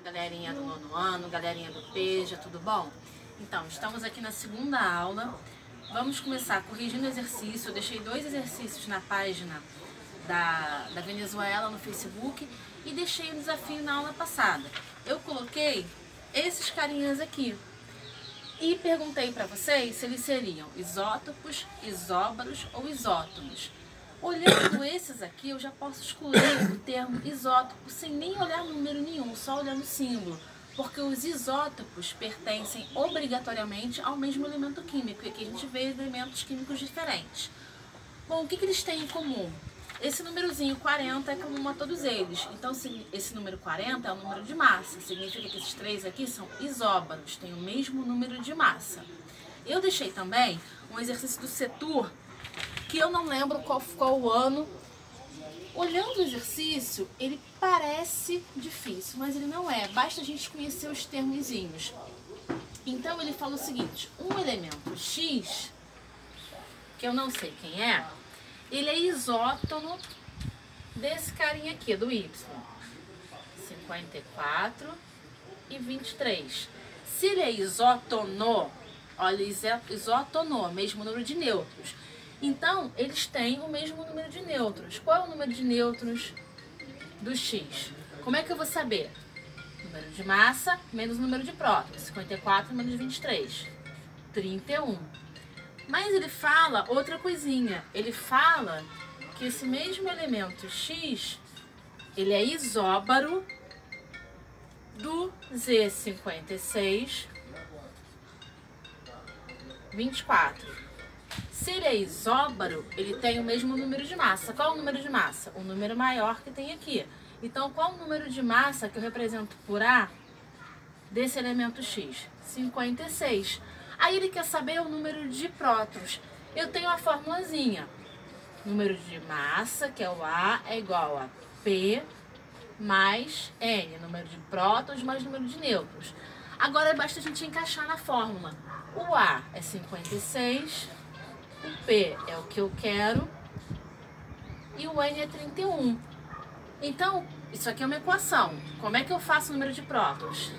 galerinha do nono ano, galerinha do PEJA, tudo bom? Então, estamos aqui na segunda aula. Vamos começar corrigindo o exercício. Eu deixei 2 exercícios na página da Venezuela no Facebook e deixei o desafio na aula passada. Eu coloquei esses carinhas aqui e perguntei para vocês se eles seriam isótopos, isóbaros ou isótonos. Olhando esses aqui, eu já posso excluir o termo isótopo sem nem olhar número nenhum, só olhando o símbolo, porque os isótopos pertencem obrigatoriamente ao mesmo elemento químico, e aqui a gente vê elementos químicos diferentes. Bom, o que eles têm em comum? Esse númerozinho 40 é comum a todos eles, então esse número 40 é o número de massa, significa que esses 3 aqui são isóbaros, têm o mesmo número de massa. Eu deixei também um exercício do Setur, que eu não lembro qual ficou o ano. Olhando o exercício, ele parece difícil, mas ele não é. Basta a gente conhecer os termozinhos. Então ele fala o seguinte: um elemento X, que eu não sei quem é, ele é isótono desse carinha aqui, do Y. 54 e 23. Se ele é isótono, olha, isótono, mesmo número de nêutrons. Então, eles têm o mesmo número de nêutrons. Qual é o número de nêutrons do X? Como é que eu vou saber? Número de massa menos o número de prótons. 54 menos 23. 31. Mas ele fala outra coisinha. Ele fala que esse mesmo elemento X, ele é isóbaro do Z56, 24. Se ele é isóbaro, ele tem o mesmo número de massa. Qual é o número de massa? O número maior que tem aqui. Então, qual é o número de massa que eu represento por A desse elemento X? 56. Aí ele quer saber o número de prótons. Eu tenho a formulazinha. Número de massa, que é o A, é igual a P mais N. Número de prótons mais número de nêutrons. Agora basta a gente encaixar na fórmula. O A é 56. O P é o que eu quero e o N é 31. Então, isso aqui é uma equação. Como é que eu faço o número de prótons?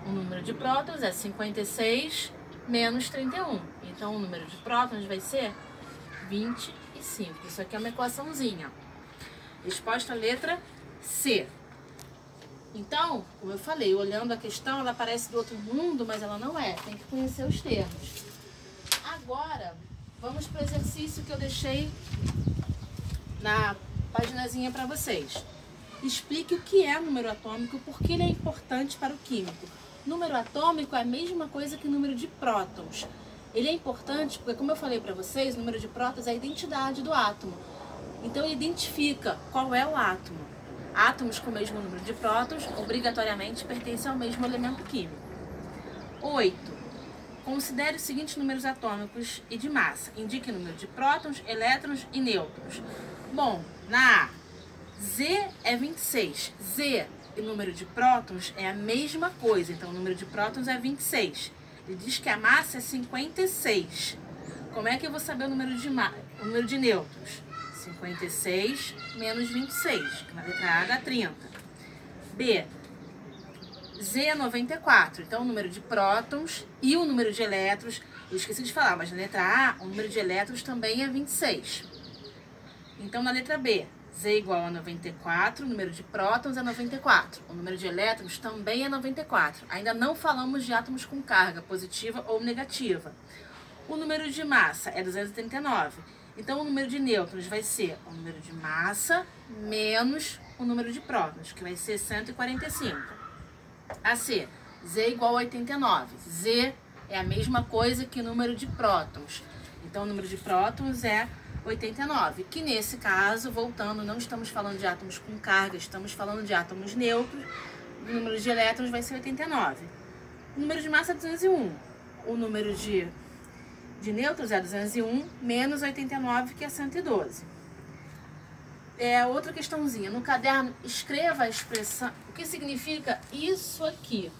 O número de prótons é 56 menos 31. Então, o número de prótons vai ser 25. Isso aqui é uma equaçãozinha. Resposta letra C. Então, como eu falei, olhando a questão, ela parece do outro mundo, mas ela não é. Tem que conhecer os termos. Agora, vamos para o exercício que eu deixei na paginazinha para vocês. Explique o que é número atômico, por que ele é importante para o químico. Número atômico é a mesma coisa que número de prótons. Ele é importante porque, como eu falei para vocês, o número de prótons é a identidade do átomo. Então, ele identifica qual é o átomo. Átomos com o mesmo número de prótons, obrigatoriamente, pertencem ao mesmo elemento químico. 8. Considere os seguintes números atômicos e de massa. Indique o número de prótons, elétrons e nêutrons. Bom, na A, Z é 26. Z e número de prótons é a mesma coisa. Então, o número de prótons é 26. Ele diz que a massa é 56. Como é que eu vou saber o número de nêutrons? 56 menos 26, que na letra A dá 30. B, Z é 94, então o número de prótons e o número de elétrons, eu esqueci de falar, mas na letra A, o número de elétrons também é 26. Então na letra B, Z é igual a 94, o número de prótons é 94, o número de elétrons também é 94. Ainda não falamos de átomos com carga positiva ou negativa. O número de massa é 239, então o número de nêutrons vai ser o número de massa menos o número de prótons, que vai ser 145. A C, Z é igual a 89. Z é a mesma coisa que o número de prótons. Então, o número de prótons é 89. Que nesse caso, voltando, não estamos falando de átomos com carga, estamos falando de átomos neutros. O número de elétrons vai ser 89. O número de massa é 201. O número de nêutrons é 201 menos 89, que é 112. Outra questãozinha. No caderno, escreva a expressão. O que significa isso aqui?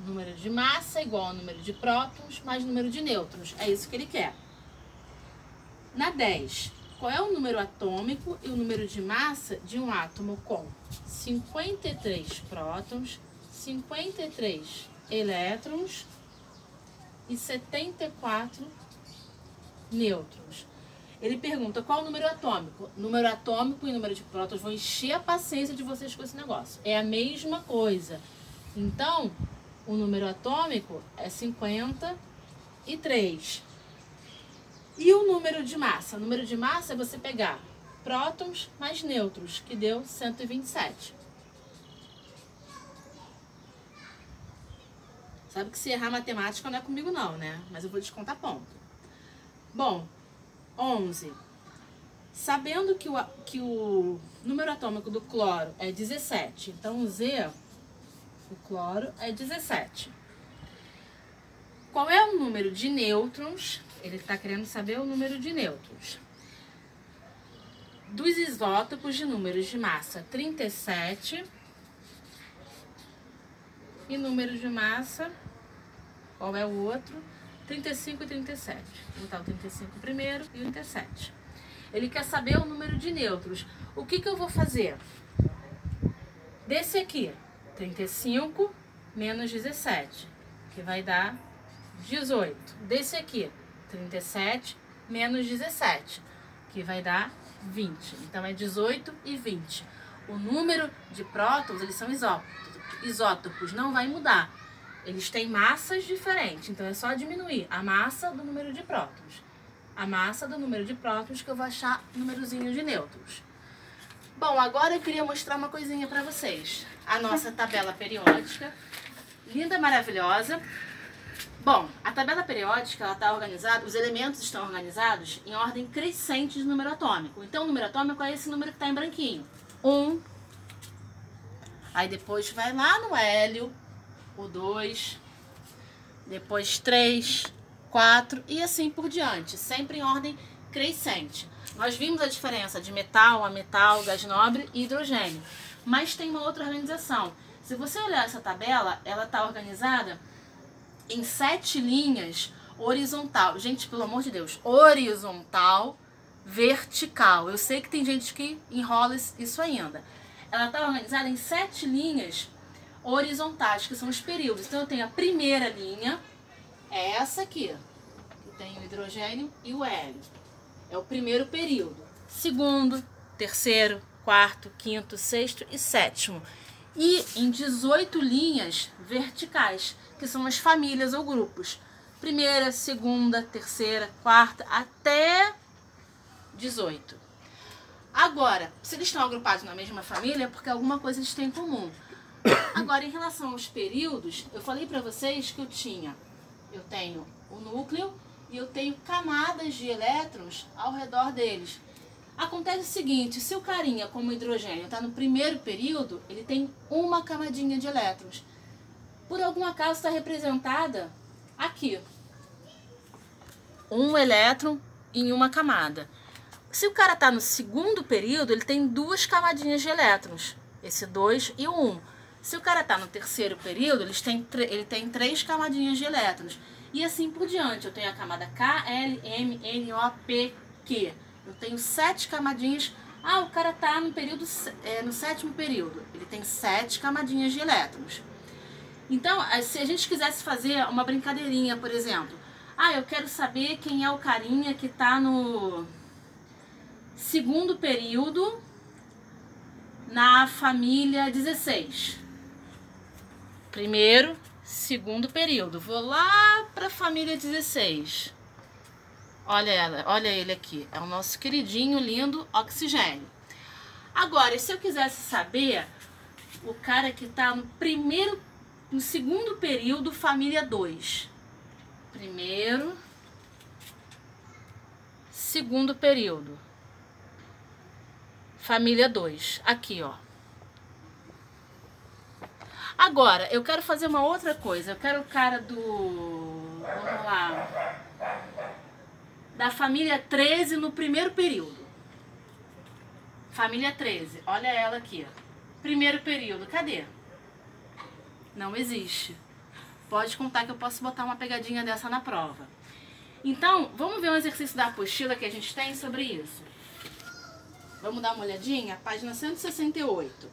Número de massa igual ao número de prótons mais número de nêutrons. É isso que ele quer. Na 10. qual é o número atômico e o número de massa de um átomo com 53 prótons, 53 elétrons e 74 nêutrons. Ele pergunta qual o número atômico. Número atômico e número de prótons vão encher a paciência de vocês com esse negócio. É a mesma coisa. Então, o número atômico é 53. E o número de massa? O número de massa é você pegar prótons mais nêutrons, que deu 127. Sabe que se errar matemática não é comigo não, né? Mas eu vou descontar ponto. Bom, 11. Sabendo que o número atômico do cloro é 17, então o Z, o cloro, é 17. Qual é o número de nêutrons? Ele está querendo saber o número de nêutrons. Dos isótopos de números de massa 37 e número de massa, qual é o outro? 35 e 37. Vou botar o 35 primeiro e o 37. Ele quer saber o número de nêutrons. O que eu vou fazer? Desse aqui, 35 menos 17, que vai dar 18. Desse aqui, 37 menos 17, que vai dar 20. Então, é 18 e 20. O número de prótons, eles são isótopos, não vai mudar. Eles têm massas diferentes, então é só diminuir a massa do número de prótons. A massa do número de prótons que eu vou achar númerozinho de nêutrons. Bom, agora eu queria mostrar uma coisinha para vocês. A nossa tabela periódica, linda, maravilhosa. Bom, a tabela periódica, ela está organizada, os elementos estão organizados em ordem crescente de número atômico. Então, o número atômico é esse número que está em branquinho. 1. Aí depois vai lá no hélio, o 2, depois 3, 4 e assim por diante, sempre em ordem crescente. Nós vimos a diferença de metal, ametal, gás nobre e hidrogênio, mas tem uma outra organização. Se você olhar essa tabela, ela está organizada em 7 linhas horizontal. Gente, pelo amor de Deus, horizontal, vertical. Eu sei que tem gente que enrola isso ainda. Ela está organizada em 7 linhas horizontais, que são os períodos. Então eu tenho a primeira linha, é essa aqui, que tem o hidrogênio e o hélio. É o primeiro período. Segundo, terceiro, quarto, quinto, sexto e sétimo. E em 18 linhas verticais, que são as famílias ou grupos. Primeira, segunda, terceira, quarta, até 18. Agora, se eles estão agrupados na mesma família, é porque alguma coisa eles têm em comum. Agora, em relação aos períodos, eu falei para vocês que eu tenho o núcleo e eu tenho camadas de elétrons ao redor deles. Acontece o seguinte, se o carinha, como o hidrogênio, está no primeiro período, ele tem uma camadinha de elétrons. Por algum acaso está representada aqui. Um elétron em uma camada. Se o cara está no segundo período, ele tem 2 camadinhas de elétrons. Esse 2 e o 1. Se o cara está no terceiro período, ele tem 3 camadinhas de elétrons. E assim por diante. Eu tenho a camada K, L, M, N, O, P, Q. Eu tenho 7 camadinhas. Ah, o cara está no sétimo período. Ele tem 7 camadinhas de elétrons. Então, se a gente quisesse fazer uma brincadeirinha, por exemplo. Ah, eu quero saber quem é o carinha que está no segundo período na família 16. Primeiro, segundo período. Vou lá para a família 16. Olha ele aqui. É o nosso queridinho, lindo oxigênio. Agora, se eu quisesse saber o cara que está no segundo período, família 2. Primeiro, segundo período. Família 2. Aqui, ó. Agora, eu quero fazer uma outra coisa. Eu quero o cara vamos lá. Da família 13 no primeiro período. Família 13. Olha ela aqui, ó. Primeiro período. Cadê? Não existe. Pode contar que eu posso botar uma pegadinha dessa na prova. Então, vamos ver um exercício da apostila que a gente tem sobre isso. Vamos dar uma olhadinha? Página 168.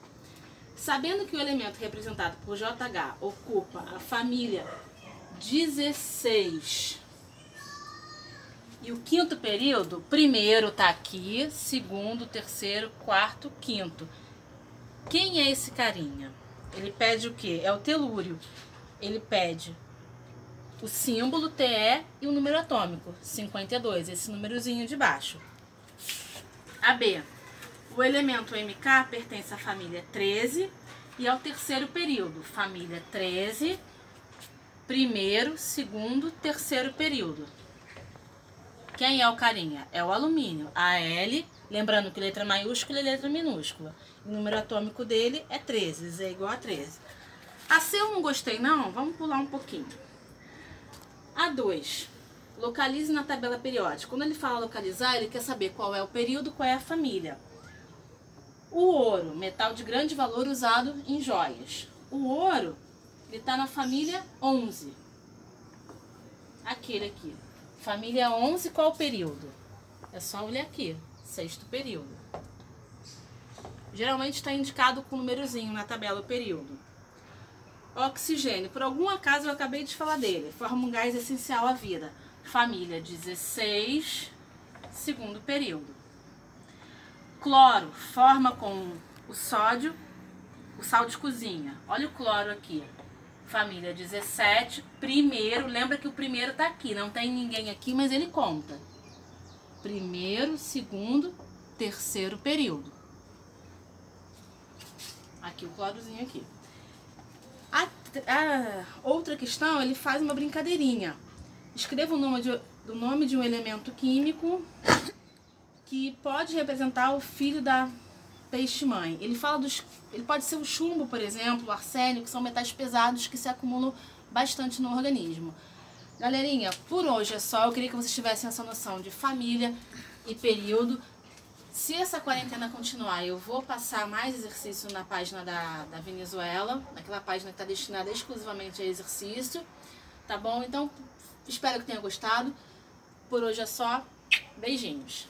Sabendo que o elemento representado por JH ocupa a família 16 e o quinto período, primeiro tá aqui, segundo, terceiro, quarto, quinto. Quem é esse carinha? Ele pede o quê? É o telúrio. Ele pede o símbolo TE e o número atômico, 52, esse númerozinho de baixo. AB. O elemento MK pertence à família 13 e ao terceiro período, família 13, primeiro, segundo, terceiro período. Quem é o carinha? É o alumínio, AL, lembrando que letra maiúscula e letra minúscula. O número atômico dele é 13, Z é igual a 13. A C eu não gostei não, vamos pular um pouquinho. A2, localize na tabela periódica. Quando ele fala localizar, ele quer saber qual é o período, qual é a família. O ouro, metal de grande valor usado em joias. O ouro, ele está na família 11. Aquele aqui. Família 11, qual o período? É só olhar aqui, sexto período. Geralmente está indicado com um númerozinho na tabela o período. Oxigênio, por algum acaso eu acabei de falar dele. Forma um gás essencial à vida. Família 16, segundo período. Cloro, forma com o sódio, o sal de cozinha. Olha o cloro aqui. Família 17, primeiro, lembra que o primeiro tá aqui, não tem ninguém aqui, mas ele conta. Primeiro, segundo, terceiro período. Aqui o clorozinho aqui. A outra questão, ele faz uma brincadeirinha. Escreva o nome de um elemento químico que pode representar o filho da peixe-mãe. Ele pode ser o chumbo, por exemplo, o arsênio, que são metais pesados que se acumulam bastante no organismo. Galerinha, por hoje é só. Eu queria que vocês tivessem essa noção de família e período. Se essa quarentena continuar, eu vou passar mais exercício na página da Venezuela, naquela página que está destinada exclusivamente a exercício, tá bom? Então, espero que tenha gostado. Por hoje é só. Beijinhos.